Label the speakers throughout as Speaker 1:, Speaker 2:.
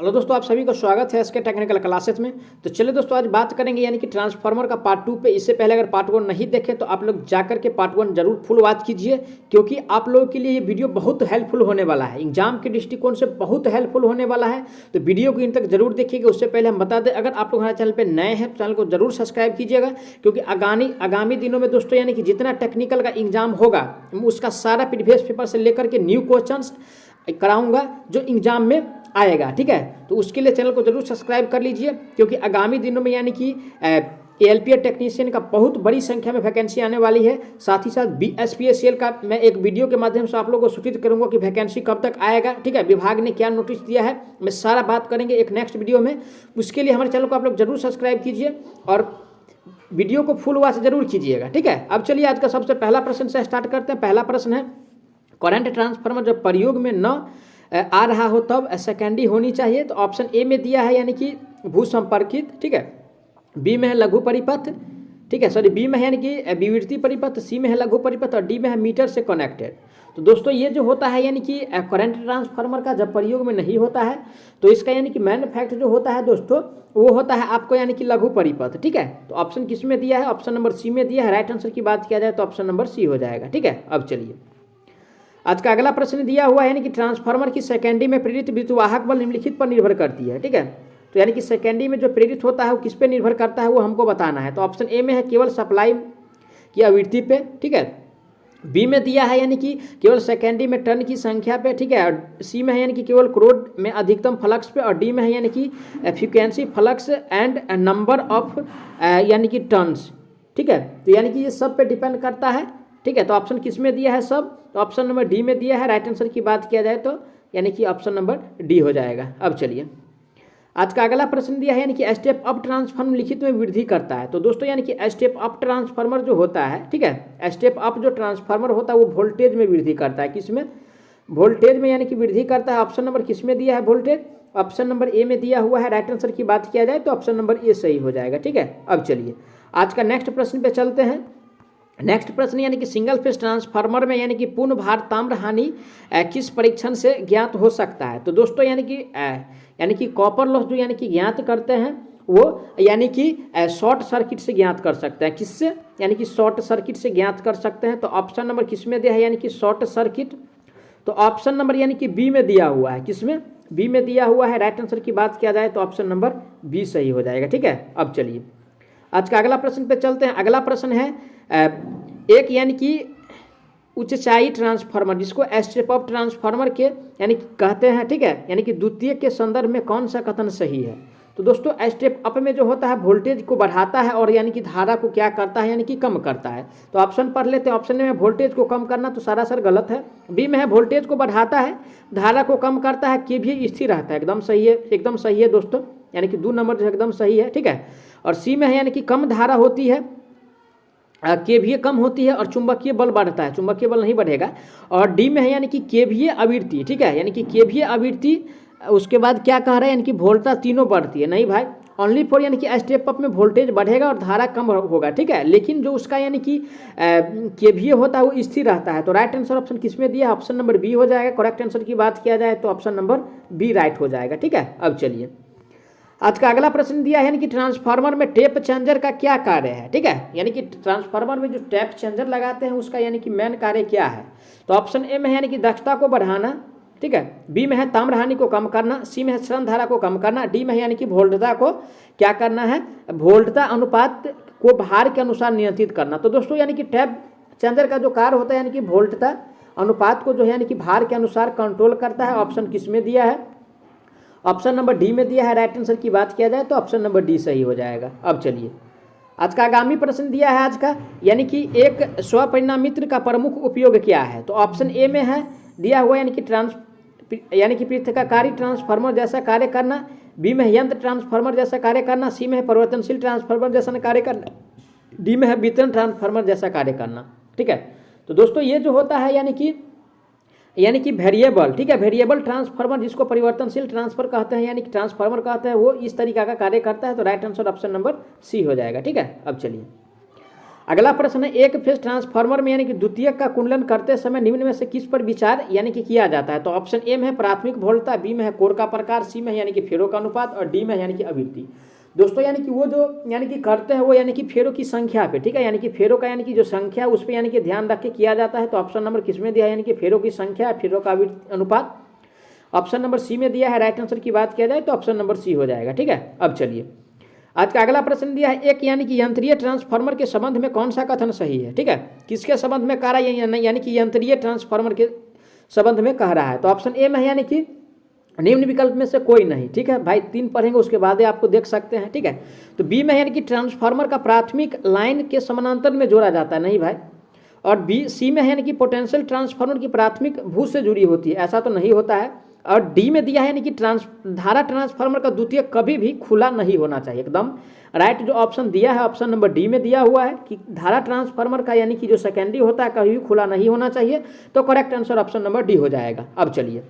Speaker 1: Hello दोस्तों, आप सभी का स्वागत है इसके टेक्निकल क्लासेस में। तो चलिए दोस्तों, आज बात करेंगे यानी कि ट्रांसफार्मर का पार्ट 2 पे। इससे पहले अगर पार्ट 1 नहीं देखें तो आप लोग जाकर के पार्ट 1 जरूर फुल वॉच कीजिए, क्योंकि आप लोगों के लिए ये वीडियो बहुत हेल्पफुल होने वाला है। एग्जाम के दृष्टिकोण से बहुत हेल्पफुल होने वाला है, तो वीडियो को इन तक जरूर देखिएगा। उससे पहले हम बता दें, अगर आप लोग हमारे चैनल पर नए हैं तो चैनल को जरूर सब्सक्राइब कीजिएगा, क्योंकि आगामी दिनों में दोस्तों यानी कि जितना टेक्निकल का एग्जाम होगा उसका सारा प्रीवियस पेपर से लेकर के न्यू क्वेश्चंस कराऊंगा जो एग्जाम में आएगा। ठीक है, तो उसके लिए चैनल को जरूर सब्सक्राइब कर लीजिए, क्योंकि आगामी दिनों में यानी कि एलपीए टेक्नीशियन का बहुत बड़ी संख्या में वैकेंसी आने वाली है। साथ ही साथ बीएसपीएससीएल का मैं एक वीडियो के माध्यम से आप लोगों को सूचित करूंगा कि वैकेंसी कब तक आएगा। ठीक है, विभाग ने क्या नोटिस दिया है, मैं सारा बात करेंगे एक नेक्स्ट वीडियो में। उसके लिए हमारे चैनल को आप लोग जरूर सब्सक्राइब कीजिए और वीडियो को फुल वॉच जरूर कीजिएगा। ठीक है, अब चलिए आज का सबसे पहला प्रश्न से स्टार्ट करते हैं। पहला प्रश्न है, करंट ट्रांसफार्मर जब प्रयोग में न आ रहा हो तब सेकेंडरी होनी चाहिए। तो ऑप्शन ए में दिया है यानी कि भू संपर्कित। ठीक है, बी में है लघु परिपथ। ठीक है, सॉरी, बी में है यानी कि विवर्ती परिपथ, सी में है लघु परिपथ और डी में है मीटर से कनेक्टेड। तो दोस्तों ये जो होता है यानी कि करंट ट्रांसफार्मर का जब प्रयोग में नहीं होता है तो इसका यानी कि मैन फैक्ट जो होता है दोस्तों वो होता है आपको यानी कि लघु परिपथ। ठीक है, तो ऑप्शन किस में दिया है? ऑप्शन नंबर सी में दिया है। राइट आंसर की बात किया जाए तो ऑप्शन नंबर सी हो जाएगा। ठीक है, अब चलिए आज का अगला प्रश्न दिया हुआ है यानी कि ट्रांसफार्मर की सेकेंडरी में प्रेरित विद्युतवाहक बल निम्नलिखित पर निर्भर करती है। ठीक है, तो यानी कि सेकेंडरी में जो प्रेरित होता है वो किस पे निर्भर करता है वो हमको बताना है। तो ऑप्शन ए में है केवल सप्लाई की आवृत्ति पे। ठीक है, बी में दिया है यानी कि केवल सेकेंडरी में टर्न की संख्या पे। ठीक है, और सी में है यानी कि केवल क्रोड में अधिकतम फ्लक्स पे और डी में है यानी कि frequency flux and number of यानी कि टर्न्स। ठीक है, तो यानी कि ये सब पे डिपेंड करता है। ठीक है, तो ऑप्शन किस में दिया है सब? तो ऑप्शन नंबर डी में दिया है। राइट आंसर की बात किया जाए तो यानी कि ऑप्शन नंबर डी हो जाएगा। अब चलिए आज का अगला प्रश्न दिया है यानी कि स्टेप अप ट्रांसफार्मर लिखित में वृद्धि करता है। तो दोस्तों यानी कि स्टेप अप ट्रांसफार्मर जो होता है, ठीक है, स्टेप अप जो ट्रांसफार्मर होता है वो वोल्टेज में वृद्धि करता है। किस में? वोल्टेज में यानी कि वृद्धि करता है। ऑप्शन नंबर किस में दिया है? वोल्टेज। ऑप्शन नंबर ए में दिया हुआ है। राइट आंसर की बात किया जाए तो ऑप्शन नंबर ए सही हो जाएगा। ठीक है, अब चलिए आज का नेक्स्ट प्रश्न पे चलते हैं। नेक्स्ट प्रश्न यानी कि सिंगल फेज ट्रांसफार्मर में यानी कि पूर्ण भार ताम्र हानि किस परीक्षण से ज्ञात हो सकता है? तो दोस्तों यानी कि कॉपर लॉस जो यानी कि ज्ञात करते हैं वो यानी कि शॉर्ट सर्किट से ज्ञात कर सकते हैं। किससे? यानी कि शॉर्ट सर्किट से ज्ञात कर सकते हैं। तो ऑप्शन नंबर किस में दिया है? यानी कि शॉर्ट सर्किट। तो ऑप्शन नंबर यानी कि बी में दिया हुआ है। किस में? बी में दिया हुआ है। राइट आंसर की बात किया जाए तो ऑप्शन नंबर बी सही हो जाएगा। ठीक है, अब चलिए आज का अगला प्रश्न पे चलते हैं। अगला प्रश्न है एक यानी कि ऊंचाई ट्रांसफार्मर जिसको स्टेप अप ट्रांसफार्मर के यानी कि कहते हैं। ठीक है, यानी कि द्वितीय के संदर्भ में कौन सा कथन सही है? तो दोस्तों स्टेप अप में जो होता है वोल्टेज को बढ़ाता है और यानी कि धारा को क्या करता है? यानी कि कम करता है। तो ऑप्शन पढ़ लेते हैं। ऑप्शन में वोल्टेज को कम करना तो सरासर गलत है। बी में है वोल्टेज को बढ़ाता है, धारा को कम करता है, के भी स्थिर रहता है। एकदम सही है, एकदम सही है दोस्तों, यानी कि 2 नंबर जो एकदम सही है। ठीक है, और सी में है यानी कि कम धारा होती है, केवीए कम होती है और चुंबकीय बल बढ़ता है। चुंबकीय बल नहीं बढ़ेगा। और डी में है यानी कि केवीए आवृत्ति। ठीक है, यानी कि केवीए आवृत्ति। उसके बाद क्या कह रहा है? यानी कि वोल्टता तीनों बढ़ती है। नहीं भाई, ओनली फॉर यानी कि स्टेप अप में वोल्टेज बढ़ेगा और धारा कम होगा। ठीक है, लेकिन जो उसका यानी कि केवीए होता है वो स्थिर रहता है। तो राइट आंसर ऑप्शन किस में दिया? ऑप्शन नंबर बी हो जाएगा। करेक्ट आंसर की बात किया जाए तो ऑप्शन नंबर बी राइट हो जाएगा। ठीक है, अब चलिए आज का अगला प्रश्न दिया है यानी कि ट्रांसफार्मर में टेप चेंजर का क्या कार्य है? ठीक है, यानी कि ट्रांसफार्मर में जो टेप चेंजर लगाते हैं उसका यानी कि मेन कार्य क्या है? तो ऑप्शन ए में है यानी कि दक्षता को बढ़ाना। ठीक है, बी में है ताम्र हानि को कम करना, सी में है श्रृंखला धारा को कम करना, डी में है यानी कि वोल्टता को क्या करना है? वोल्टता अनुपात को भार के अनुसार नियंत्रित करना। तो दोस्तों यानी कि टेप चेंजर का जो कार्य होता है यानी कि वोल्टता अनुपात को जो है यानी कि भार के अनुसार कंट्रोल करता है। ऑप्शन किस में दिया है? ऑप्शन नंबर डी में दिया है। राइट आंसर की बात किया जाए तो ऑप्शन नंबर डी सही हो जाएगा। अब चलिए आज का आगामी प्रश्न दिया है आज का यानी कि एक स्वपरिणामित्र का प्रमुख उपयोग क्या है? तो ऑप्शन ए में है दिया हुआ यानी कि पृथक्कारी ट्रांसफार्मर जैसा कार्य करना, बी में है यंत्र ट्रांसफार्मर जैसा कार्य करना, सी में है परिवर्तनशील ट्रांसफार्मर जैसा कार्य करना, डी में है वितरण ट्रांसफार्मर जैसा कार्य करना। ठीक है, तो दोस्तों ये जो होता है यानी कि वेरिएबल। ठीक है, वेरिएबल ट्रांसफार्मर जिसको परिवर्तनशील ट्रांसफर कहते हैं यानी कि ट्रांसफार्मर कहते हैं, वो इस तरीका का कार्य करता है। तो right answer option number C हो जाएगा। ठीक है, अब चलिए अगला प्रश्न है, एक फेज ट्रांसफार्मर में यानी कि द्वितीयक का कुंडलन करते समय निम्न में से किस पर विचार यानी कि किया जाता है? तो ऑप्शन ए में है प्राथमिक भोल्टता, बी में है कोर का प्रकार, सी में है यानी कि फेरो का अनुपात और डी में है यानी कि आवृत्ति। दोस्तों यानी कि वो जो यानी कि करते हैं वो यानी कि फेरो की संख्या पे, ठीक है, यानी कि फेरो का यानी कि जो संख्या है उस पर यानी कि ध्यान रख के किया जाता है। तो ऑप्शन नंबर किस में दिया है? यानी कि फेरो की संख्या, फेरो का अनुपात। ऑप्शन नंबर सी में दिया है। राइट आंसर की बात किया जाए तो ऑप्शन नंबर सी हो जाएगा। ठीक है, अब चलिए आज का अगला प्रश्न दिया है, एक यानी कि यंत्रीय ट्रांसफार्मर के संबंध में कौन सा कथन सही है? ठीक है, किसके संबंध में कह रहा है? यानी कि यंत्रीय ट्रांसफार्मर के संबंध में कह रहा है। तो ऑप्शन ए में है यानी कि निम्न विकल्प में से कोई नहीं। ठीक है भाई, 3 पढ़ेंगे उसके बाद आपको देख सकते हैं। ठीक है, तो बी में यानी कि ट्रांसफार्मर का प्राथमिक लाइन के समानांतर में जोड़ा जाता है, नहीं भाई। और बी सी में है यानी कि पोटेंशियल ट्रांसफार्मर की प्राथमिक भू से जुड़ी होती है, ऐसा तो नहीं होता है। और डी में दिया है यानी कि धारा ट्रांसफार्मर का द्वितीयक कभी भी खुला नहीं होना चाहिए। एकदम राइट जो ऑप्शन दिया है ऑप्शन नंबर डी में दिया हुआ है कि धारा ट्रांसफार्मर का यानी कि जो सेकेंडरी होता है कभी भी खुला नहीं होना चाहिए। तो correct answer option number D हो जाएगा। अब चलिए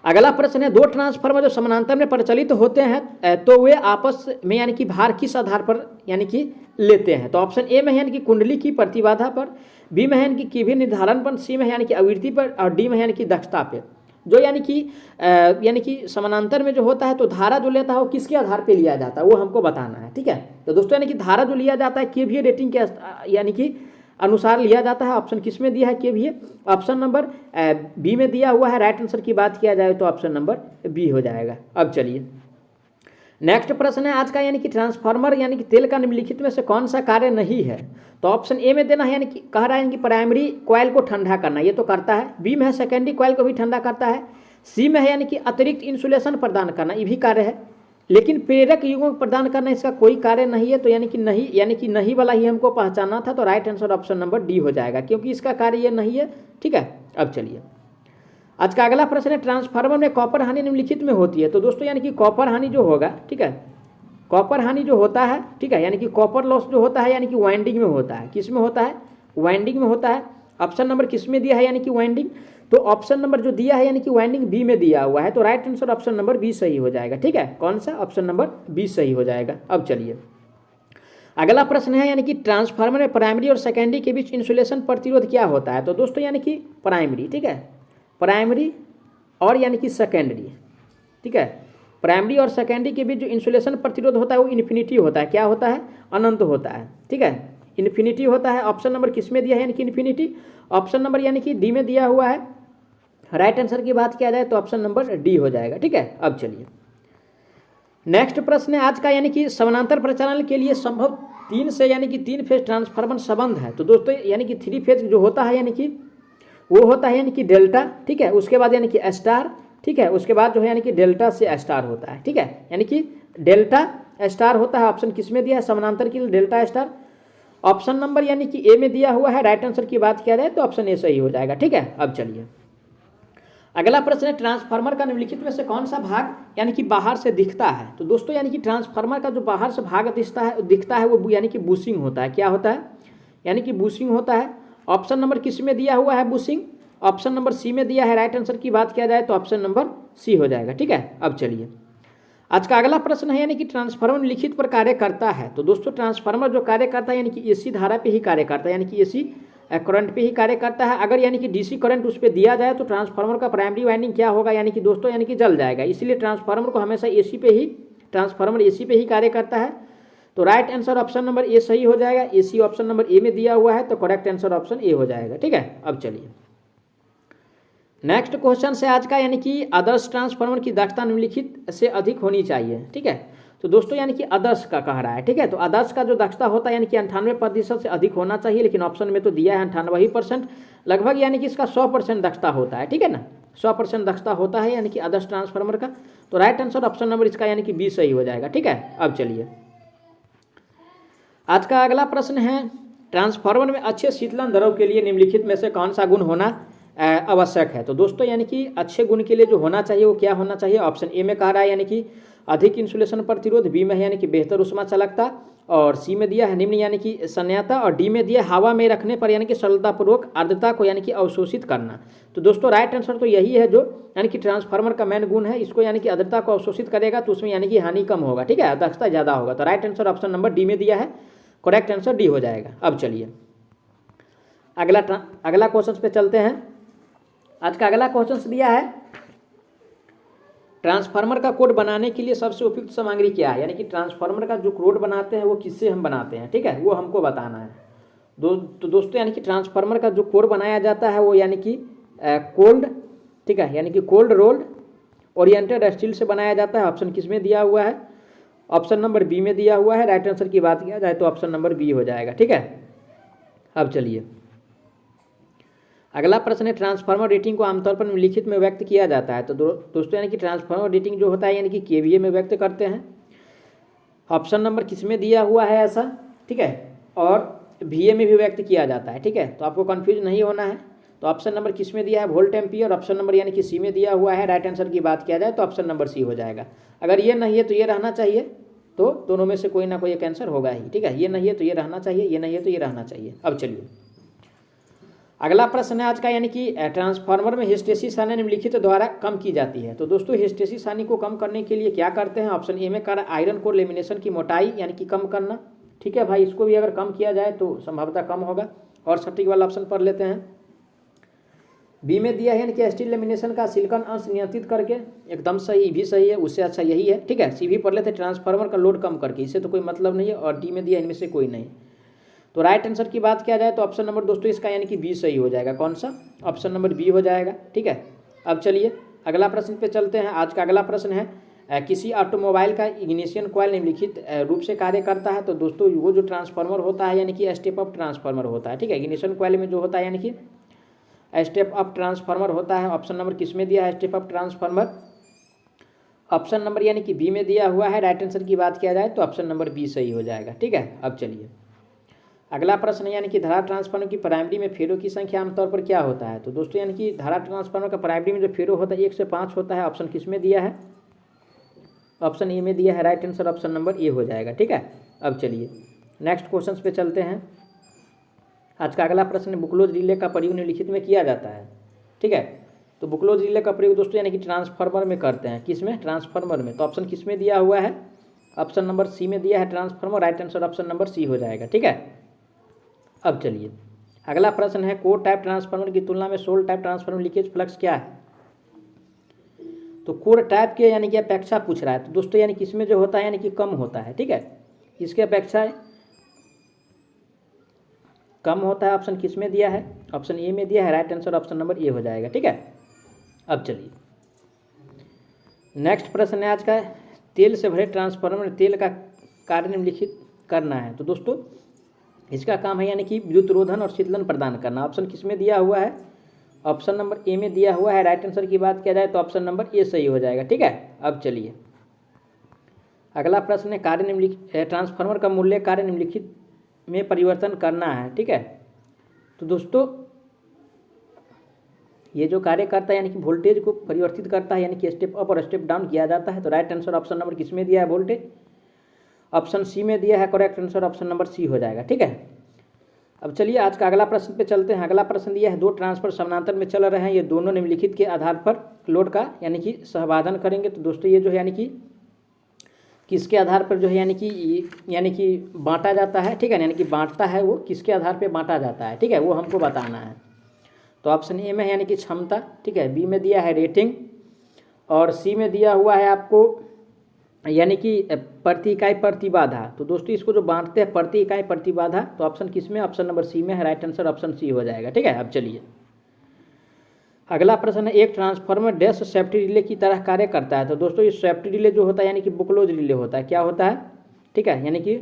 Speaker 1: अगला प्रश्न है, 2 ट्रांसफार्मर जो समानांतर में प्रचलित होते हैं तो वे आपस में यानी कि भार किस आधार पर यानी कि लेते हैं? तो ऑप्शन ए में यानी कि कुंडली की प्रतिबाधा पर, बी में यानी कि केवीए निर्धारण पर, सी में यानी कि आवृत्ति पर और डी में यानी कि दक्षता पे। जो यानी कि समानांतर में जो होता है तो धारा जो लेता है वो किसके आधार पे लिया जाता है वो हमको बताना है। ठीक है, तो दोस्तों यानी कि धारा जो लिया जाता है केवीए रेटिंग के यानी कि अनुसार लिया जाता है। ऑप्शन किस में दिया है? केवीए। ऑप्शन नंबर बी में दिया हुआ है। राइट आंसर की बात किया जाए तो ऑप्शन नंबर बी हो जाएगा। अब चलिए नेक्स्ट प्रश्न है आज का, यानी कि ट्रांसफार्मर यानी कि तेल का निम्नलिखित में से कौन सा कार्य नहीं है? तो ऑप्शन ए में देना है, यानी कि कह रहा है कि प्राइमरी कॉइल को ठंडा करना, ये तो करता है। बी में है सेकेंडरी कॉइल को भी ठंडा करता है। सी में है यानी कि अतिरिक्त इंसुलेशन प्रदान करना, ये भी कार्य है। लेकिन प्रेरक युग्म प्रदान करना इसका कोई कार्य नहीं है। तो यानी कि नहीं वाला ही हमको पहचानना था। तो right answer option number D हो जाएगा, क्योंकि इसका कार्य ये नहीं है। ठीक है, अब चलिए आज का अगला प्रश्न है, ट्रांसफार्मर में कॉपर हानि निम्नलिखित में होती है। तो दोस्तों यानी कि कॉपर हानि जो होगा, ठीक है, कॉपर हानि जो होता है, ठीक है, यानी कि कॉपर लॉस जो होता है यानी कि वाइंडिंग में होता है। किस में होता है? वाइंडिंग में होता है। ऑप्शन नंबर किस में दिया है? यानी कि वाइंडिंग। तो ऑप्शन नंबर जो दिया है यानी कि वाइंडिंग बी में दिया हुआ है। तो right answer option number B सही हो जाएगा। ठीक है, कौन सा? ऑप्शन नंबर बी सही हो जाएगा। अब चलिए अगला प्रश्न है, यानी कि ट्रांसफार्मर में प्राइमरी और सेकेंडरी के बीच इंसुलेशन प्रतिरोध क्या होता है? तो दोस्तों यानी कि प्राइमरी, ठीक है, प्राइमरी और यानी कि सेकेंडरी, ठीक है, प्राइमरी और सेकेंडरी के बीच जो इंसुलेशन प्रतिरोध होता है वो इन्फिनिटी होता है। क्या होता है? अनंत होता है। ठीक है, इन्फिनिटी होता है। ऑप्शन नंबर किस में दिया है? यानी कि इन्फिनिटी। ऑप्शन नंबर यानी कि डी में दिया हुआ है। राइट आंसर की बात किया जाए तो ऑप्शन नंबर डी हो जाएगा। ठीक है, अब चलिए नेक्स्ट प्रश्न है आज का, यानी कि समानांतर प्रचालन के लिए संभव 3 से यानी कि 3 फेज ट्रांसफार्मर संबंध है। तो दोस्तों यानी कि 3 फेज जो होता है यानी कि वो होता है यानी कि डेल्टा, ठीक है, उसके बाद यानी कि स्टार, ठीक है, उसके बाद जो है यानी कि डेल्टा से स्टार होता है। ठीक है, यानी कि डेल्टा स्टार होता है। ऑप्शन किस में दिया है? समानांतर के लिए डेल्टा स्टार। ऑप्शन नंबर यानी कि ए में दिया हुआ है। राइट आंसर की बात किया जाए तो ऑप्शन ए सही हो जाएगा। ठीक है, अब चलिए अगला प्रश्न है, ट्रांसफार्मर का निम्नलिखित में से कौन सा भाग यानी कि बाहर से दिखता है? तो दोस्तों यानी कि ट्रांसफार्मर का जो बाहर से भाग दिखता है वो यानी कि बूशिंग होता है। क्या होता है? यानी कि बूशिंग होता है। ऑप्शन नंबर किस में दिया हुआ है? बूशिंग। ऑप्शन नंबर सी में दिया है। राइट आंसर की बात किया जाए तो ऑप्शन नंबर सी हो जाएगा। ठीक है, अब चलिए आज का अगला प्रश्न है, यानी कि ट्रांसफार्मर निम्नलिखित पर कार्य करता है। तो दोस्तों ट्रांसफार्मर जो कार्य करता है यानी कि एसी धारा पे ही कार्य करता है, यानी कि एसी करंट पे ही कार्य करता है। अगर यानी कि डीसी करंट उस पर दिया जाए तो ट्रांसफार्मर का प्राइमरी वाइंडिंग क्या होगा? यानी कि दोस्तों यानी कि जल जाएगा। इसलिए ट्रांसफार्मर को हमेशा ट्रांसफार्मर एसी पे ही कार्य करता है। तो right answer option number A सही हो जाएगा। एसी ऑप्शन नंबर ए में दिया हुआ है तो करेक्ट आंसर ऑप्शन ए हो जाएगा। ठीक है, अब चलिए नेक्स्ट क्वेश्चन से आज का, यानी कि आदर्श ट्रांसफार्मर की दक्षता निम्नलिखित से अधिक होनी चाहिए। ठीक है, तो दोस्तों यानी कि आदर्श का कह रहा है। ठीक है, तो आदर्श का जो दक्षता होता है यानी कि 98% से अधिक होना चाहिए, लेकिन ऑप्शन में तो दिया है 98% लगभग, यानी कि इसका 100% दक्षता होता है। ठीक है ना, 100% दक्षता होता है यानी कि आदर्श ट्रांसफार्मर का। तो राइट आंसर ऑप्शन नंबर इसका यानी कि बी सही हो जाएगा। ठीक है, अब चलिए आज का अगला प्रश्न है, ट्रांसफार्मर में अच्छे शीतलन द्रव के लिए निम्नलिखित में से कौन सा गुण होना आवश्यक है? तो दोस्तों यानी कि अच्छे गुण के लिए जो होना चाहिए वो क्या होना चाहिए? ऑप्शन ए में कह रहा है यानी कि अधिक इंसुलेशन प्रतिरोध, बी में है यानी कि बेहतर उष्मा चालकता, और सी में दिया है निम्न यानी कि सन्यता, और डी में दिया हवा में रखने पर यानी कि सरलतापूर्वक आर्द्रता को यानी कि अवशोषित करना। तो दोस्तों राइट आंसर तो यही है, जो यानी कि ट्रांसफार्मर का मेन गुण है, इसको यानी कि आर्द्रता को अवशोषित करेगा तो उसमें यानी कि हानि कम होगा। ठीक है, दक्षता ज़्यादा होगा। तो right answer option number D में दिया है। करेक्ट आंसर डी हो जाएगा। अब चलिए अगला क्वेश्चन पे चलते हैं। आज का अगला क्वेश्चन दिया है ट्रांसफार्मर का कोड बनाने के लिए सबसे उपयुक्त सामग्री क्या है, यानी कि ट्रांसफार्मर का जो कोड बनाते हैं वो किससे हम बनाते हैं, ठीक है, वो हमको बताना है। तो दोस्तों यानी कि ट्रांसफार्मर का जो कोड बनाया जाता है वो यानी कि कोल्ड, ठीक है, यानी कि कोल्ड रोल्ड ओरिएंटेड स्टील से बनाया जाता है। ऑप्शन किस में दिया हुआ है, ऑप्शन नंबर बी में दिया हुआ है। राइट आंसर की बात किया जाए तो ऑप्शन नंबर बी हो जाएगा, ठीक है। अब चलिए अगला प्रश्न है ट्रांसफार्मर रेटिंग को आमतौर पर निम्नलिखित में व्यक्त किया जाता है। तो दोस्तों यानी कि ट्रांसफार्मर रेटिंग जो होता है यानी कि केवीए में व्यक्त करते हैं। ऑप्शन नंबर किस में दिया हुआ है ऐसा, ठीक है, और वीए में भी व्यक्त किया जाता है, ठीक है, तो आपको कंफ्यूज नहीं होना है। तो ऑप्शन नंबर किस में दिया है, वोल्ट एम्पियर। ऑप्शन नंबर यानी कि सी में दिया हुआ है। राइट आंसर की बात किया जाए तो ऑप्शन नंबर सी हो जाएगा। अगर ये नहीं है तो ये रहना चाहिए, तो दोनों में से कोई ना कोई एक आंसर होगा ही, ठीक है। ये नहीं है तो ये रहना चाहिए, ये नहीं है तो ये रहना चाहिए। अब चलिए अगला प्रश्न है आज का, यानी कि ट्रांसफार्मर में हिस्टेसिस हानि निम्नलिखित द्वारा कम की जाती है। तो दोस्तों हिस्टेसिस हानि को कम करने के लिए क्या करते हैं। ऑप्शन ए में कर आयरन कोर लेमिनेशन की मोटाई यानी कि कम करना, ठीक है भाई, इसको भी अगर कम किया जाए तो संभावना कम होगा। और सटीक वाला ऑप्शन पढ़ लेते हैं। बी में दिया है यानी कि स्टील लेमिनेशन का सिलिकॉन अंश नियंत्रित करके, एकदम सही, भी सही है, उससे अच्छा यही है, ठीक है। सी भी पढ़ लेते हैं ट्रांसफार्मर का लोड कम करके, इससे तो कोई मतलब नहीं है। और डी में दिया इनमें से कोई नहीं। तो राइट आंसर की बात किया जाए तो ऑप्शन नंबर दोस्तों इसका यानी कि बी सही हो जाएगा। कौन सा, ऑप्शन नंबर बी हो जाएगा, ठीक है। अब चलिए अगला प्रश्न पे चलते हैं। आज का अगला प्रश्न है किसी ऑटोमोबाइल का इग्निशन कॉइल निम्नलिखित रूप से कार्य करता है। तो दोस्तों वो जो ट्रांसफार्मर होता है यानी कि स्टेप अप ट्रांसफार्मर होता है, ठीक है। इग्निशन कॉइल में जो होता है यानी कि स्टेप अप ट्रांसफार्मर होता है। ऑप्शन नंबर किस में दिया है, step up transformer. Option number यानी कि बी में दिया हुआ है। राइट आंसर की बात किया जाए तो ऑप्शन नंबर बी सही हो जाएगा, ठीक है। अब चलिए अगला प्रश्न है यानी कि धारा ट्रांसफार्मर की प्राइमरी में फेरों की संख्या आमतौर पर क्या होता है। तो दोस्तों यानी कि धारा ट्रांसफार्मर का प्राइमरी में जो फेरो होता है 1 से 5 होता है। ऑप्शन किस में दिया है, ऑप्शन ए में दिया है। Right answer option number A हो जाएगा, ठीक है। अब चलिए नेक्स्ट क्वेश्चन पे चलते हैं। आज का अगला प्रश्न बुक्लोज रिले का प्रयोग निम्नलिखित में किया जाता है, ठीक है। तो बुक्लोज रिले का प्रयोग दोस्तों यानी कि ट्रांसफार्मर में करते हैं। किस में, ट्रांसफार्मर में। तो ऑप्शन किस में दिया हुआ है, ऑप्शन नंबर सी में दिया है transformer. Right answer option number C हो जाएगा, ठीक है। अब चलिए अगला प्रश्न है कोर टाइप ट्रांसफार्मर की तुलना में shell type transformer leakage flux क्या है। तो कोर टाइप के यानी कि अपेक्षा पूछ रहा है। तो दोस्तों यानी कि इसमें जो होता है यानी कि कम होता है, ठीक है, इसके अपेक्षा कम होता है। ऑप्शन किस में दिया है, ऑप्शन ए में दिया है। Right answer option number A हो जाएगा, ठीक है। अब चलिए नेक्स्ट प्रश्न है आज का, तेल से भरे ट्रांसफार्मर में तेल का कार्य निम्नलिखित करना है। तो दोस्तों इसका काम है यानी कि विद्युत रोधन और शीतलन प्रदान करना। ऑप्शन किस में दिया हुआ है, ऑप्शन नंबर ए में दिया हुआ है। राइट आंसर की बात किया जाए तो ऑप्शन नंबर ए सही हो जाएगा, ठीक है। अब चलिए अगला प्रश्न है कार्य निम्नलिखित ट्रांसफार्मर का मूल्य कार्य निम्नलिखित में परिवर्तन करना है, ठीक है। तो दोस्तों ये जो कार्य करता है यानी कि वोल्टेज को परिवर्तित करता है, यानी कि स्टेप अप और स्टेप डाउन किया जाता है। तो राइट आंसर ऑप्शन नंबर किस में दिया है, वोल्टेज। ऑप्शन सी में दिया है। Correct answer option number C हो जाएगा, ठीक है। अब चलिए आज का अगला प्रश्न पे चलते हैं। अगला प्रश्न दिया है दो ट्रांसफर समानांतर में चल रहे हैं, ये दोनों निम्नलिखित के आधार पर लोड का यानी कि सहबाधन करेंगे। तो दोस्तों ये जो है यानी कि किसके आधार पर जो है यानी कि बांटा जाता है, ठीक है, यानी कि बांटता है वो किसके आधार पर बांटा जाता है, ठीक है, वो हमको बताना है। तो ऑप्शन ए में है यानी कि क्षमता, ठीक है, बी में दिया है रेटिंग और सी में दिया हुआ है आपको यानी कि प्रति इकाई प्रतिबाधा। तो दोस्तों इसको जो बांटते हैं प्रति इकाई प्रतिबाधा, तो ऑप्शन किस में, ऑप्शन नंबर सी में है। राइट आंसर ऑप्शन सी हो जाएगा, ठीक है। अब चलिए अगला प्रश्न है एक ट्रांसफार्मर डैश सेफ्टी रिले की तरह कार्य करता है। तो दोस्तों ये सेफ्टी रिले जो होता है यानी कि बुक्लोज रिले होता है, क्या होता है, ठीक है, यानी कि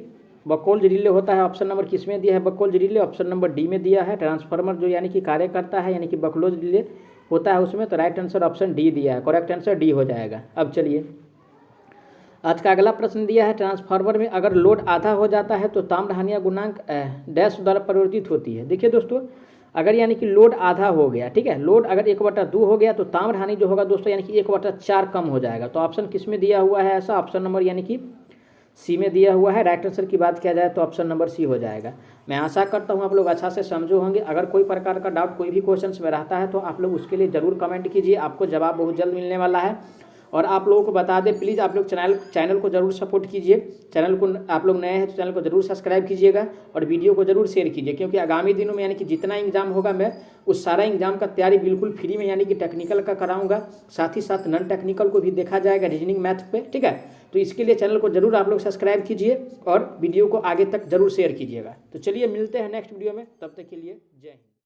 Speaker 1: बकोल्ज रिले होता है। ऑप्शन नंबर किस में दिया है, बकोल्ज रिले। ऑप्शन नंबर डी में दिया है। ट्रांसफार्मर जो यानी कि कार्य करता है यानी कि बकोल्ज रिले होता है उसमें। तो राइट आंसर ऑप्शन डी दिया है। करेक्ट आंसर डी हो जाएगा। अब चलिए आज का अगला प्रश्न दिया है ट्रांसफार्मर में अगर लोड आधा हो जाता है तो ताम्र हानि गुणांक डैश द्वारा परिवर्तित होती है। देखिए दोस्तों अगर यानी कि लोड आधा हो गया, ठीक है, लोड अगर 1/2 हो गया तो ताम्र हानि जो होगा दोस्तों यानी कि 1/4 कम हो जाएगा। तो ऑप्शन किस में दिया हुआ है ऐसा, ऑप्शन नंबर यानी कि सी में दिया हुआ है। राइट आंसर की बात किया जाए तो ऑप्शन नंबर सी हो जाएगा। मैं आशा करता हूं आप लोग अच्छा से समझे होंगे। अगर कोई प्रकार का डाउट कोई भी क्वेश्चन में रहता है तो आप लोग उसके लिए ज़रूर कमेंट कीजिए, आपको जवाब बहुत जल्द मिलने वाला है। और आप लोगों को बता दें, प्लीज़ आप लोग चैनल को जरूर सपोर्ट कीजिए। चैनल को आप लोग नए हैं तो चैनल को जरूर सब्सक्राइब कीजिएगा और वीडियो को जरूर शेयर कीजिए, क्योंकि आगामी दिनों में यानी कि जितना एग्जाम होगा मैं उस सारा एग्जाम का तैयारी बिल्कुल फ्री में यानी कि टेक्निकल का कराऊंगा, साथ ही साथ नॉन टेक्निकल को भी देखा जाएगा रीजनिंग मैथ पे, ठीक है। तो इसके लिए चैनल को जरूर आप लोग सब्सक्राइब कीजिए और वीडियो को आगे तक जरूर शेयर कीजिएगा। तो चलिए मिलते हैं नेक्स्ट वीडियो में, तब तक के लिए जय हिंद।